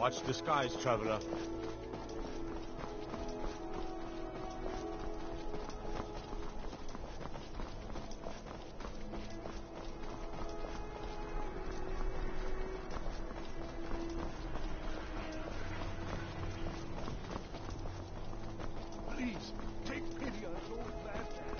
Watch the skies, traveler. Please, take pity on an old madman.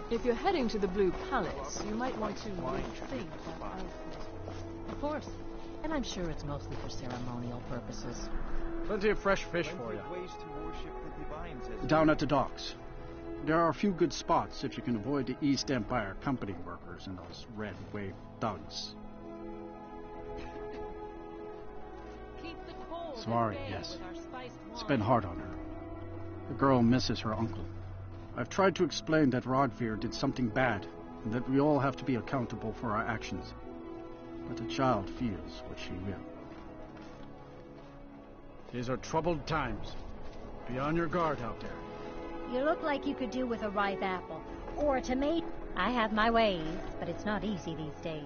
If you're heading to the Blue Palace, you might want to rethink that outfit. Of course. And I'm sure it's mostly for ceremonial purposes. Plenty of fresh fish for you. Ways to worship the divines as Down at the docks. There are a few good spots if you can avoid the East Empire company workers and those red wave thugs. Keep the cold Sorry, at bay yes. with our spiced It's wine. been hard on her. The girl misses her uncle. I've tried to explain that Rodvir did something bad, and that we all have to be accountable for our actions. But the child feels what she will. These are troubled times. Be on your guard out there. You look like you could do with a ripe apple. Or a tomato. I have my ways, but it's not easy these days.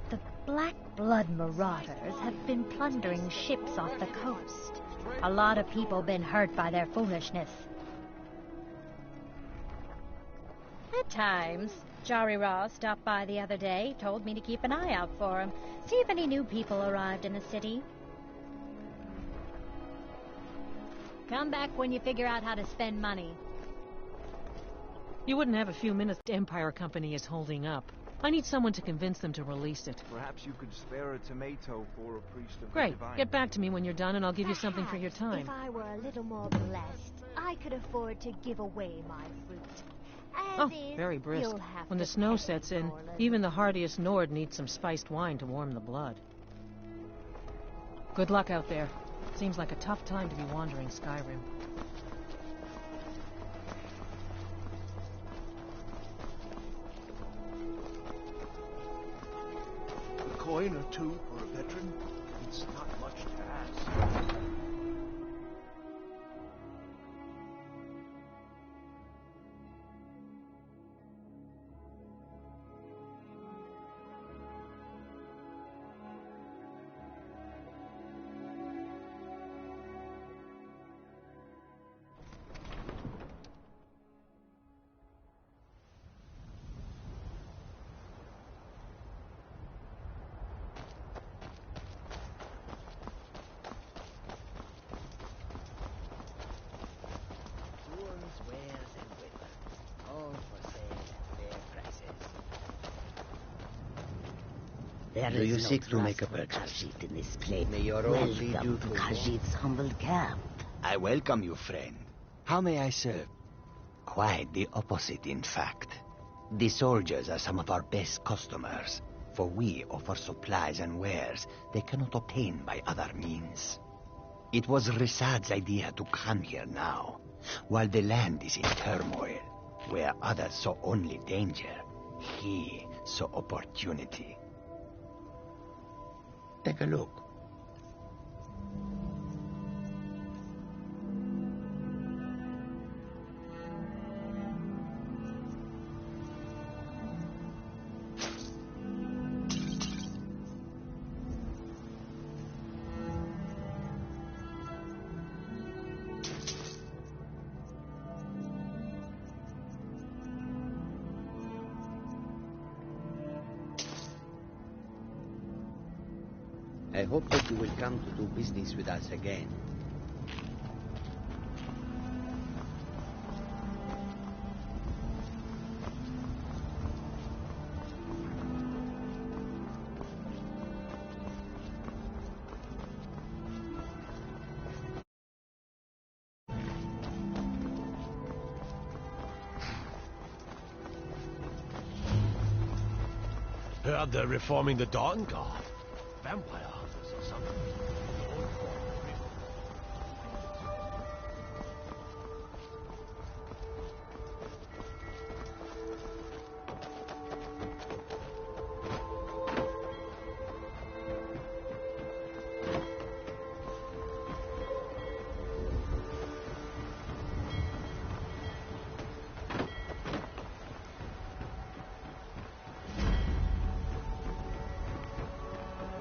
The Black Blood marauders have been plundering ships off the coast. A lot of people been hurt by their foolishness. At times. Jari Raw stopped by the other day, told me to keep an eye out for him, see if any new people arrived in the city. Come back when you figure out how to spend money. You wouldn't have a few minutes the Empire Company is holding up. I need someone to convince them to release it. perhaps you could spare a tomato for a priest of the Great. divine. Get back to me when you're done and I'll give you something for your Perhaps time. If I were a little more blessed, I could afford to give away my fruit. As Oh, is, very brisk. you'll have When the to snow pay, sets in, Norland. even the hardiest Nord needs some spiced wine to warm the blood. Good luck out there. Seems like a tough time to be wandering Skyrim. A coin or two for a veteran? It's not much to ask. Tools, wares, and weapons, all for sale at fair prices. Do you seek to make a purchase? Khajiit in this place. May your road lead you Welcome to to Khajiit's humble camp. I welcome you, friend. How may I serve? Quite the opposite, in fact. The soldiers are some of our best customers, for we offer supplies and wares they cannot obtain by other means. It was Risad's idea to come here now, while the land is in turmoil, where others saw only danger. He saw opportunity. Take a look. I hope that you will come to do business with us again. Heard they're reforming the Dawn Guard. Vampire hunters or something.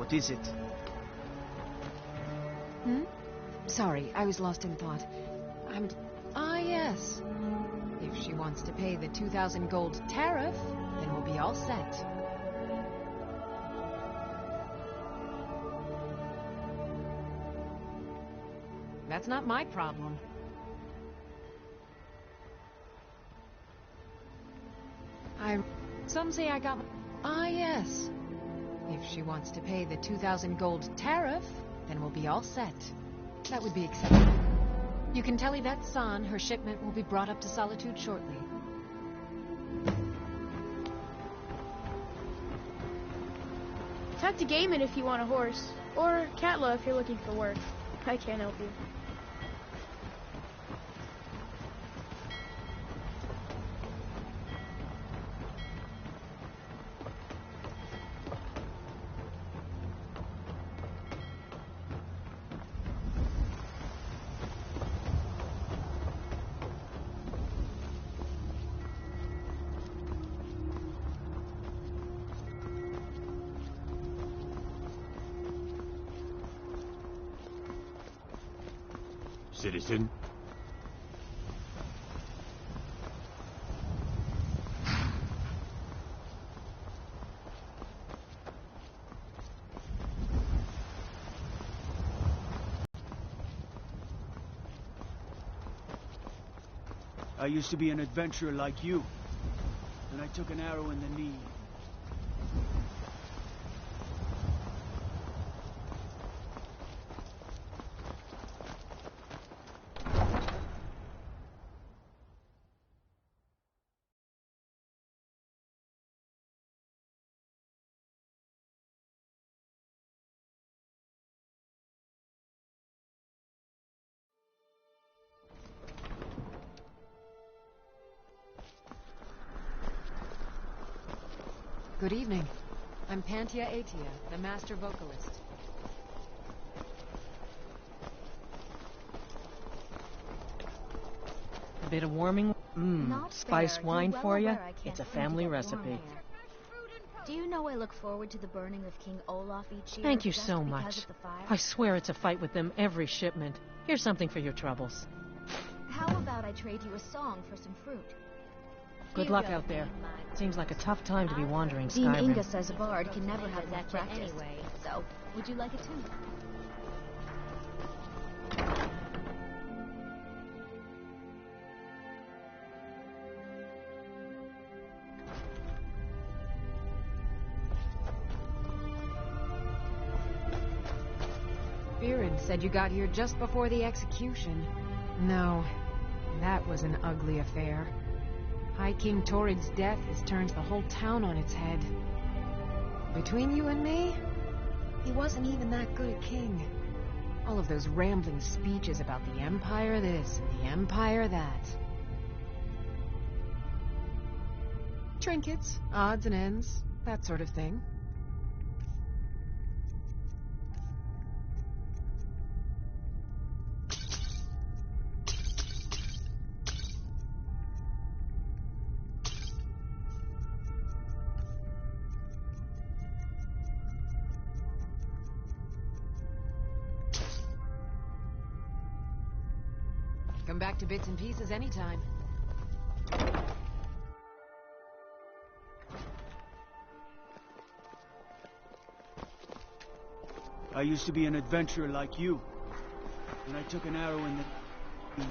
What is it? Sorry, I was lost in thought. Ah, yes. If she wants to pay the 2,000 gold tariff, then we'll be all set. That's not my problem. Some say I got... Ah, yes. If she wants to pay the 2,000 gold tariff, then we'll be all set. That would be acceptable. You can tell Yvette San her shipment will be brought up to Solitude shortly. Talk to Gaiman if you want a horse. Or Katla if you're looking for work. I can't help you. Citizen. I used to be an adventurer like you. Then I took an arrow in the knee. Good evening. I'm Pantia Atia, the master vocalist. A bit of warming. Spice wine for you? It's a family recipe. Do you know I look forward to the burning of King Olaf each year? Thank you just so because much. of the fire? I swear it's a fight with them every shipment. Here's something for your troubles. How about I trade you a song for some fruit? Good luck out there. Seems like a tough time to be wandering Dean Skyrim. Inga says a bard can never have enough practice. Anyway, so would you like a tune? Viren said you got here just before the execution. No, that was an ugly affair. High King Torrid's death has turned the whole town on its head. Between you and me, he wasn't even that good a king. All of those rambling speeches about the Empire this and the Empire that. Trinkets, odds and ends, that sort of thing. Come back to bits and pieces anytime. I used to be an adventurer like you. Then I took an arrow in the knee.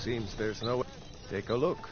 Seems there's no way. Take a look.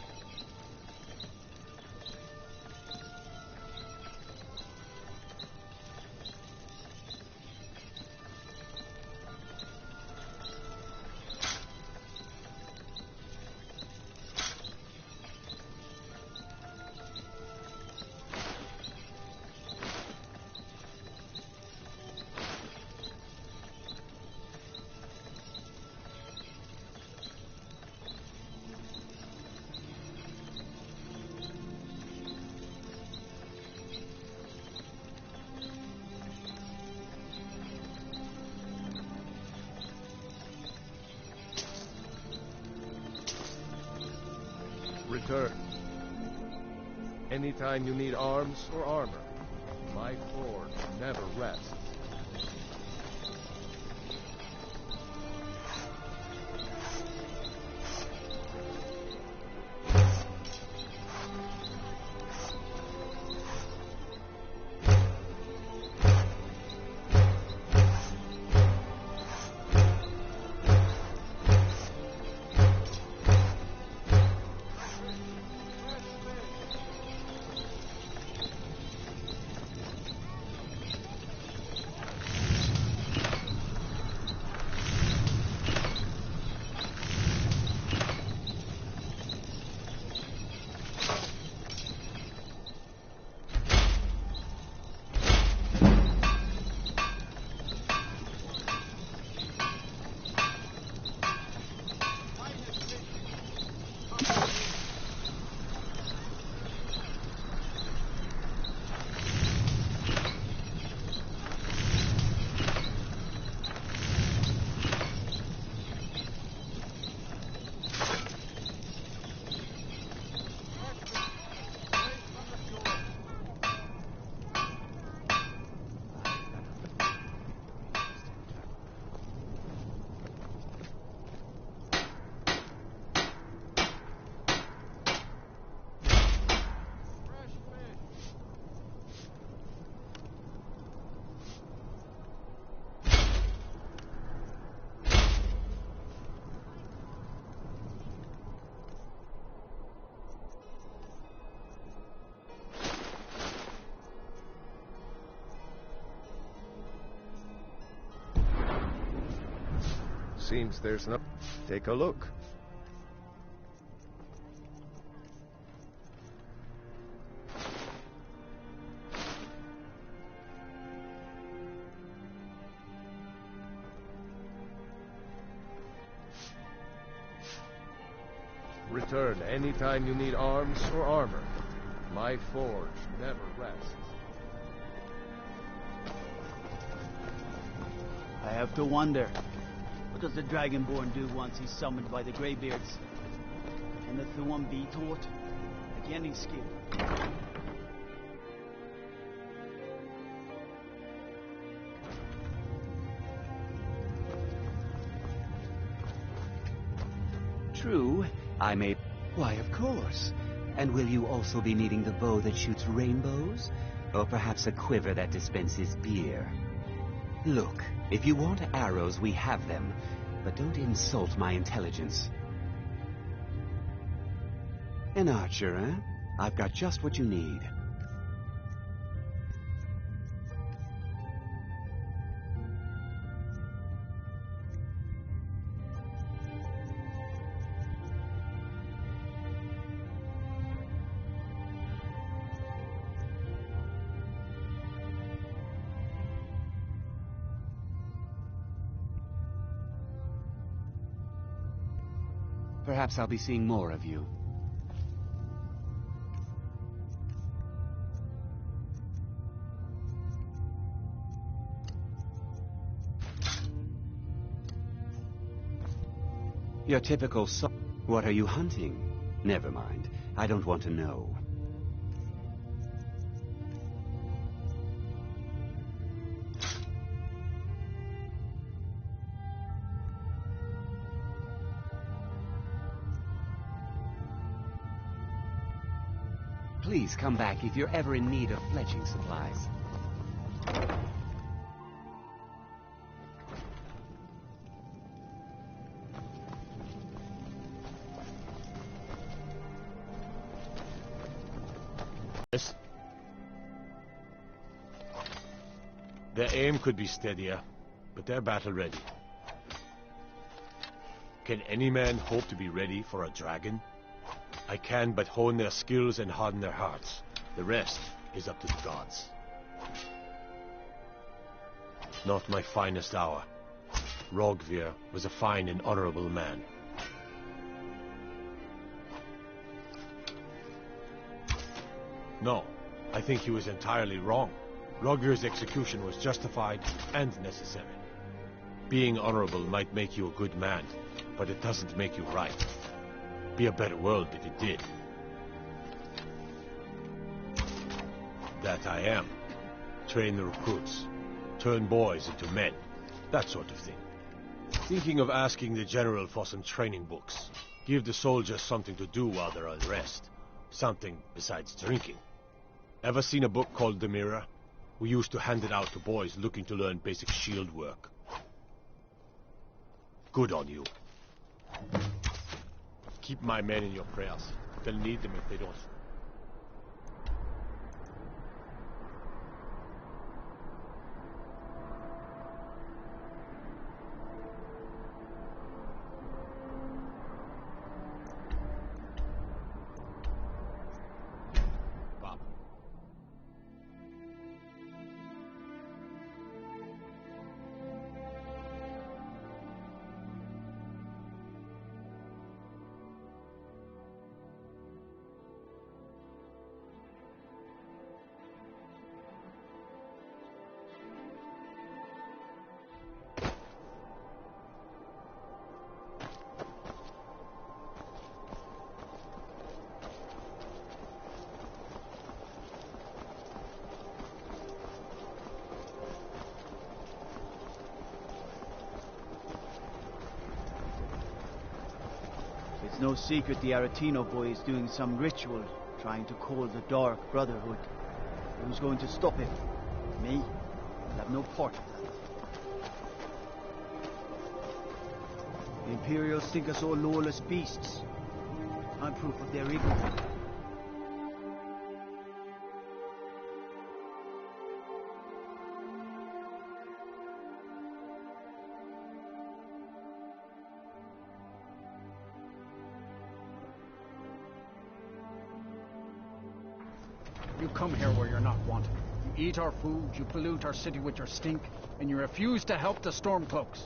Return. Anytime you need arms or armor, my forge never rests. Seems there's no... Take a look. Return anytime you need arms or armor. My forge never rests. I have to wonder, what does the Dragonborn do once he's summoned by the Greybeards? Can the Thuum be taught? Like any skill. True, I may... Why, of course. And will you also be needing the bow that shoots rainbows? Or perhaps a quiver that dispenses beer? Look, if you want arrows, we have them. But don't insult my intelligence. An archer, eh? I've got just what you need. Perhaps I'll be seeing more of you. Your typical What are you hunting? Never mind. I don't want to know. Please come back if you're ever in need of fletching supplies. Their aim could be steadier, but they're battle-ready. Can any man hope to be ready for a dragon? I can but hone their skills and harden their hearts. The rest is up to the gods. Not my finest hour. Rogvir was a fine and honorable man. No, I think he was entirely wrong. Rogvir's execution was justified and necessary. Being honorable might make you a good man, but it doesn't make you right. Be a better world if it did. That I am. Train the recruits. Turn boys into men. That sort of thing. Thinking of asking the general for some training books. Give the soldiers something to do while they're at rest. Something besides drinking. Ever seen a book called The Mirror? We used to hand it out to boys looking to learn basic shield work. Good on you. Keep my men in your prayers. They'll need them if they don't. It's no secret the Aretino boy is doing some ritual, trying to call the Dark Brotherhood. Who's going to stop him? Me? I'll have no part of that. The Imperials think us all lawless beasts. I'm proof of their ignorance. You come here where you're not wanted. You eat our food, you pollute our city with your stink, and you refuse to help the Stormcloaks.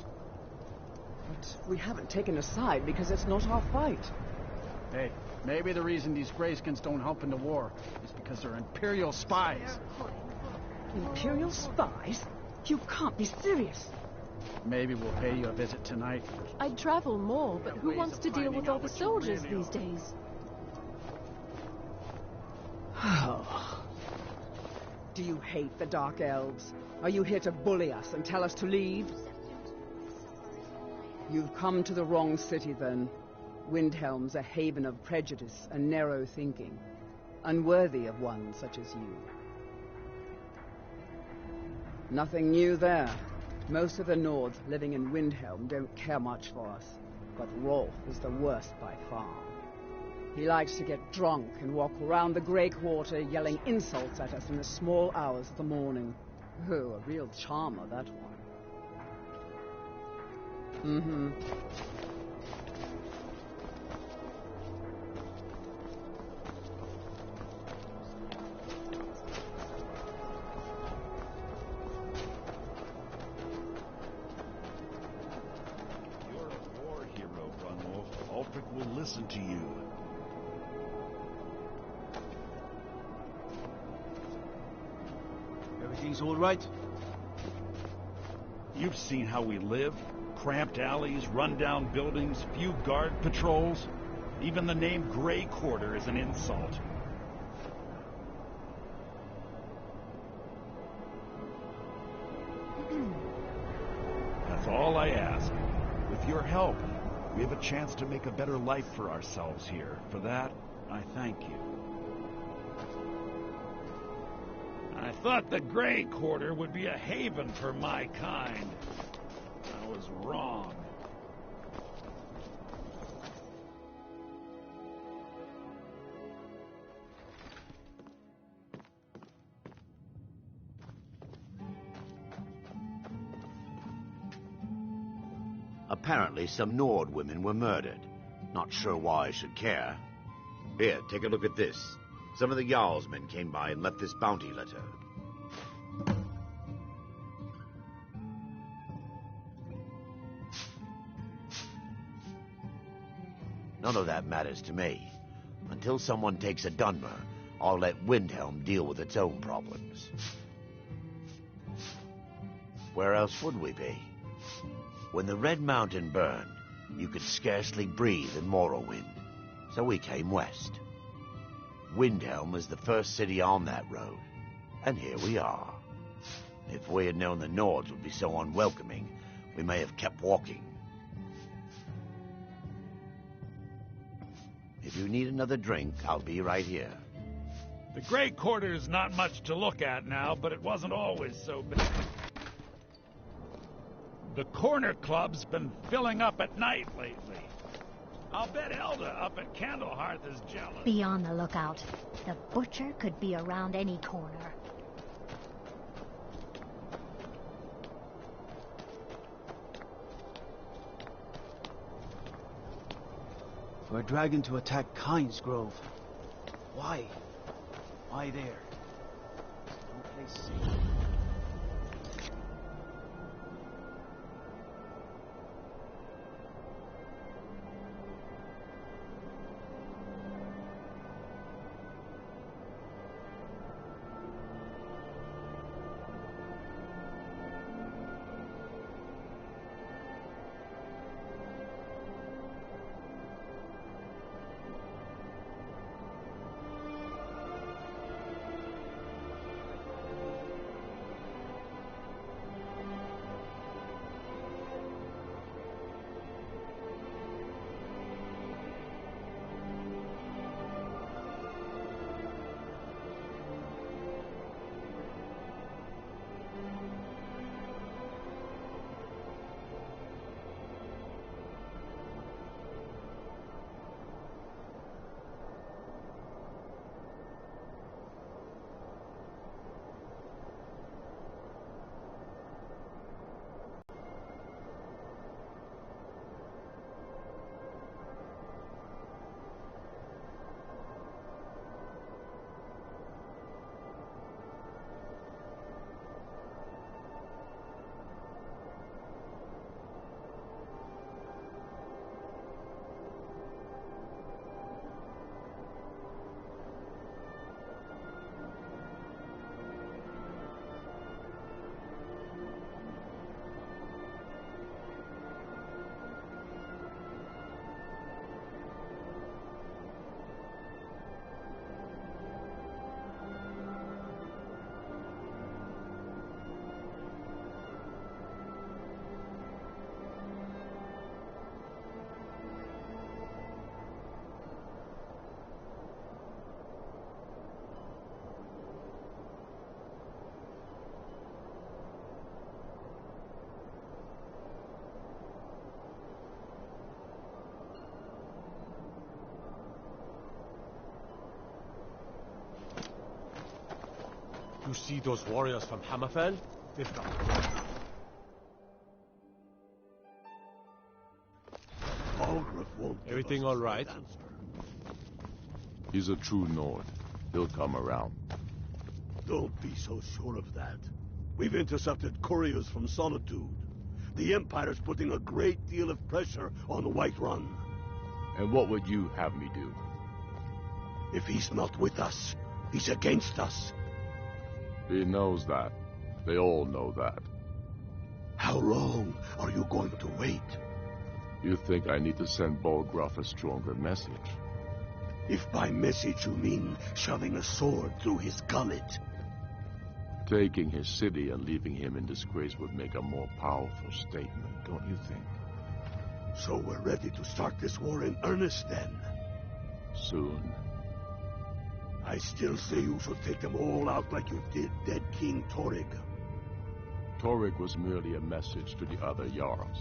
But we haven't taken a side because it's not our fight. Hey, maybe the reason these Greyskins don't help in the war is because they're Imperial spies. Imperial spies? You can't be serious. Maybe we'll pay you a visit tonight. I'd travel more, but who wants to deal with all the soldiers these days? Oh. Do you hate the Dark Elves? Are you here to bully us and tell us to leave? You've come to the wrong city, then. Windhelm's a haven of prejudice and narrow thinking, unworthy of one such as you. Nothing new there. Most of the Nords living in Windhelm don't care much for us, but Rolf is the worst by far. He likes to get drunk and walk around the Grey Quarter yelling insults at us in the small hours of the morning. Oh, a real charmer, that one. Mm-hmm. You're a war hero, Brunwolf. Ulfric will listen to you. Everything's all right? You've seen how we live. Cramped alleys, run-down buildings, few guard patrols. Even the name Grey Quarter is an insult. That's all I ask. With your help, we have a chance to make a better life for ourselves here. For that, I thank you. I thought the Grey Quarter would be a haven for my kind. I was wrong. Apparently some Nord women were murdered. Not sure why I should care. Here, take a look at this. Some of the Jarl's men came by and left this bounty letter. None of that matters to me. Until someone takes a Dunmer, I'll let Windhelm deal with its own problems. Where else would we be? When the Red Mountain burned, you could scarcely breathe in Morrowind, so we came west. Windhelm was the first city on that road, and here we are. If we had known the Nords would be so unwelcoming, we may have kept walking. If you need another drink, I'll be right here. The Grey Quarter's not much to look at now, but it wasn't always so bad. The Corner Club's been filling up at night lately. I'll bet Elda up at Candlehearth is jealous. Be on the lookout. The butcher could be around any corner. For a dragon to attack Kyne's Grove. Why? Why there? No place safe. You see those warriors from Hammerfell? They've got... Everything all right? He's a true Nord. He'll come around. Don't be so sure of that. We've intercepted couriers from Solitude. The Empire's putting a great deal of pressure on Whiterun. And what would you have me do? If he's not with us, he's against us. He knows that. They all know that. How long are you going to wait? You think I need to send Bolgraf a stronger message? If by message you mean shoving a sword through his gullet. Taking his city and leaving him in disgrace would make a more powerful statement, don't you think? So we're ready to start this war in earnest then? Soon. I still say you should take them all out like you did dead King Torrig. Torrig was merely a message to the other Jarls.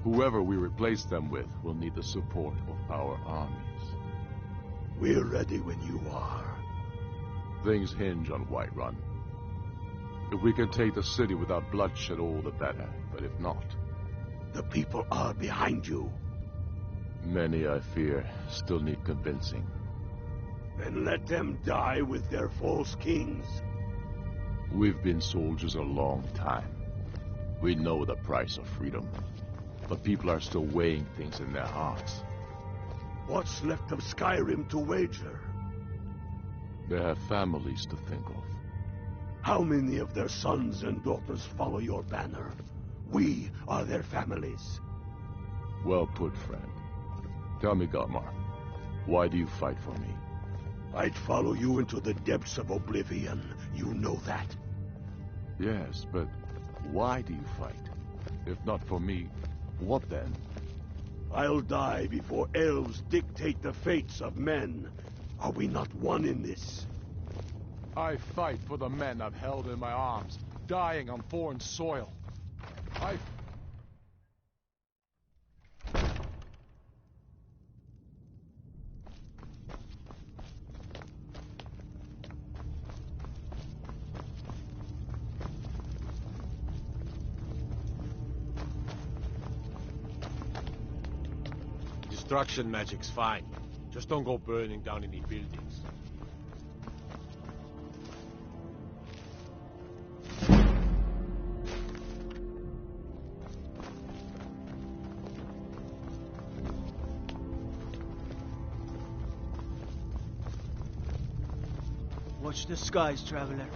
Whoever we replace them with will need the support of our armies. We're ready when you are. Things hinge on Whiterun. If we can take the city without bloodshed, all the better. But if not, The people are behind you. Many, I fear, still need convincing. Then let them die with their false kings. We've been soldiers a long time. We know the price of freedom. But people are still weighing things in their hearts. What's left of Skyrim to wager? They have families to think of. How many of their sons and daughters follow your banner? We are their families. Well put, friend. Tell me, Galmar, why do you fight for me? I'd follow you into the depths of oblivion. You know that. Yes, but why do you fight? If not for me, what then? I'll die before elves dictate the fates of men. Are we not one in this? I fight for the men I've held in my arms, dying on foreign soil. Destruction magic's fine. Just don't go burning down any buildings. Watch the skies, traveler.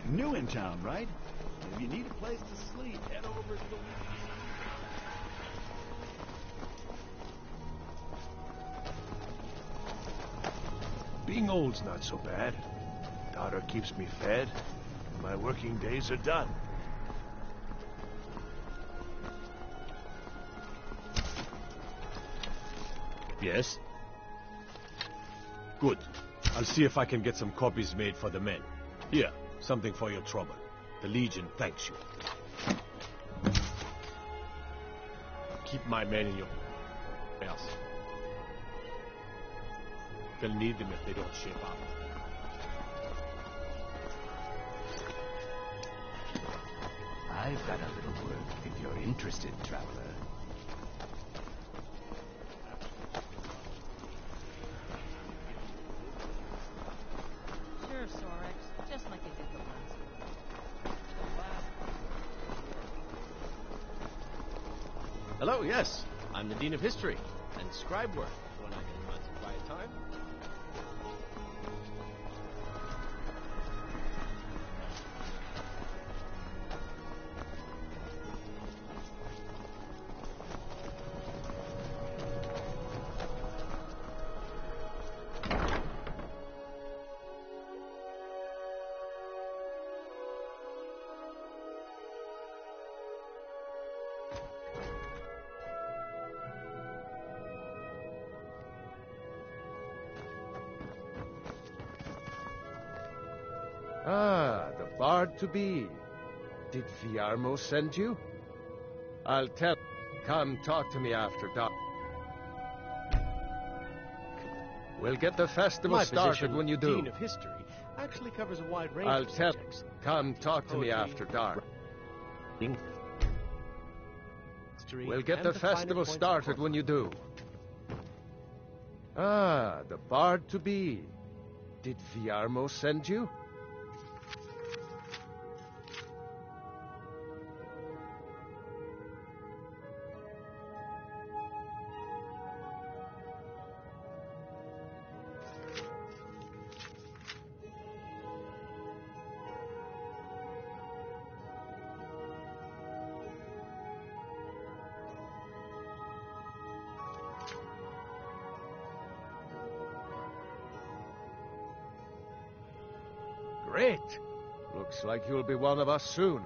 New in town, right? If you need a place to sleep, head over to the... Being old's not so bad. Daughter keeps me fed. My working days are done. Yes? Good. I'll see if I can get some copies made for the men. Here, something for your trouble. The Legion thanks you. Keep my men in your house. They'll need them if they don't shape up. I've got a little work if you're interested, traveler. Sure, Sorex. Just like you did the last. Hello, yes. I'm the Dean of History and scribe work when I can find some quiet time. Ah, the bard to be. Did Viarmo send you? I'll tell. Come talk to me after dark. We'll get the festival My started position, when you do. Dean of History, actually covers a wide range I'll of tell. subjects. Come talk to me Poetry, after dark. History, We'll get and the finer festival points of started when you do. Ah, the bard to be. Did Viarmo send you? Great. Looks like you'll be one of us soon.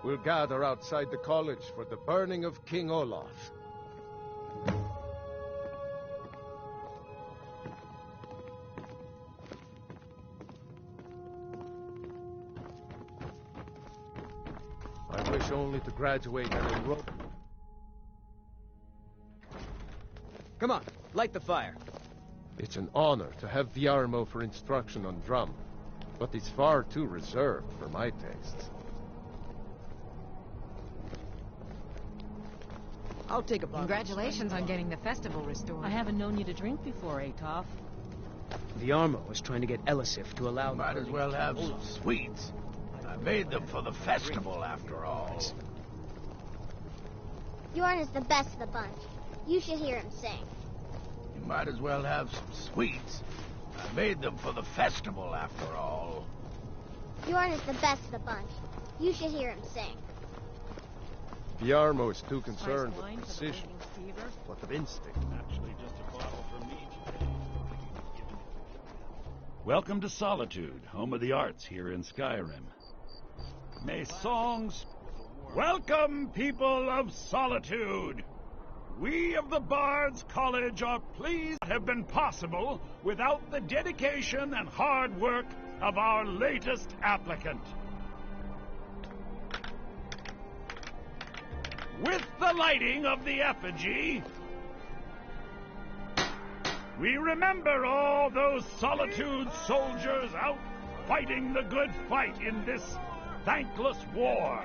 We'll gather outside the college for the burning of King Olaf. I wish only to graduate and enroll. Come on, light the fire. It's an honor to have Viarmo for instruction on drum, but it's far too reserved for my tastes. I'll take a bottle. Congratulations on getting the festival restored. I haven't known you to drink before, Atov. Viarmo was trying to get Elisif to allow... Might as well have some sweets. I made them for the festival, after all. Bjorn is the best of the bunch. You should hear him sing. You might as well have some sweets. I made them for the festival, after all. Bjorn is the best of the bunch. You should hear him sing. Viarmo is too concerned with precision. What of instinct? Actually, just a bottle for me today. Welcome to Solitude, home of the arts here in Skyrim. May songs... Welcome, people of Solitude! We of the Bards College are pleased to have been possible without the dedication and hard work of our latest applicant. With the lighting of the effigy, we remember all those Solitude soldiers out fighting the good fight in this thankless war.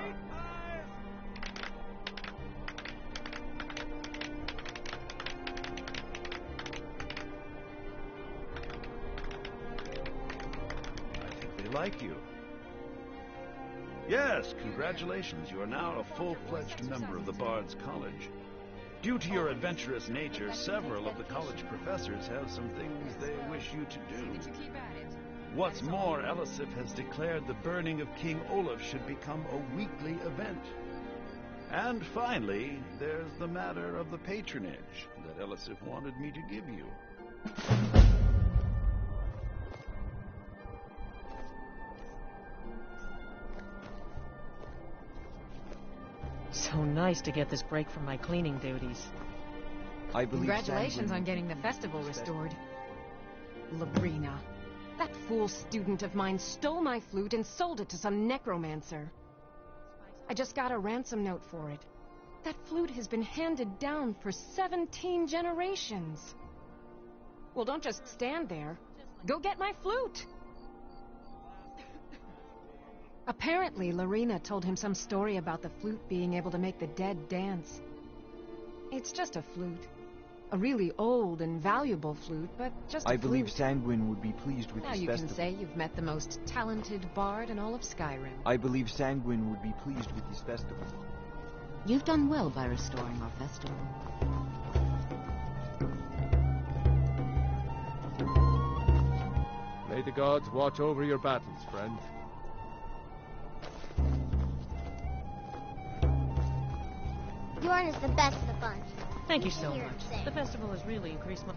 I think they like you. Yes, congratulations. You are now a full-fledged member of the Bards College. Due to your adventurous nature, several of the college professors have some things they wish you to do. What's more, Elisif has declared the burning of King Olaf should become a weekly event. And finally, there's the matter of the patronage that Elisif wanted me to give you. So nice to get this break from my cleaning duties. I believe Congratulations on getting the festival restored. Labrina. That fool student of mine stole my flute and sold it to some necromancer. I just got a ransom note for it. That flute has been handed down for 17 generations. Well, don't just stand there. Go get my flute! Apparently, Larina told him some story about the flute being able to make the dead dance. It's just a flute. A really old and valuable flute, but just a flute. I believe Sanguine would be pleased with now this you festival. can say you've met the most talented bard in all of Skyrim. I believe Sanguine would be pleased with this festival. You've done well by restoring our festival. May the gods watch over your battles, friend. Bjorn is the best of the bunch. Thank you so much. The festival has really increased my...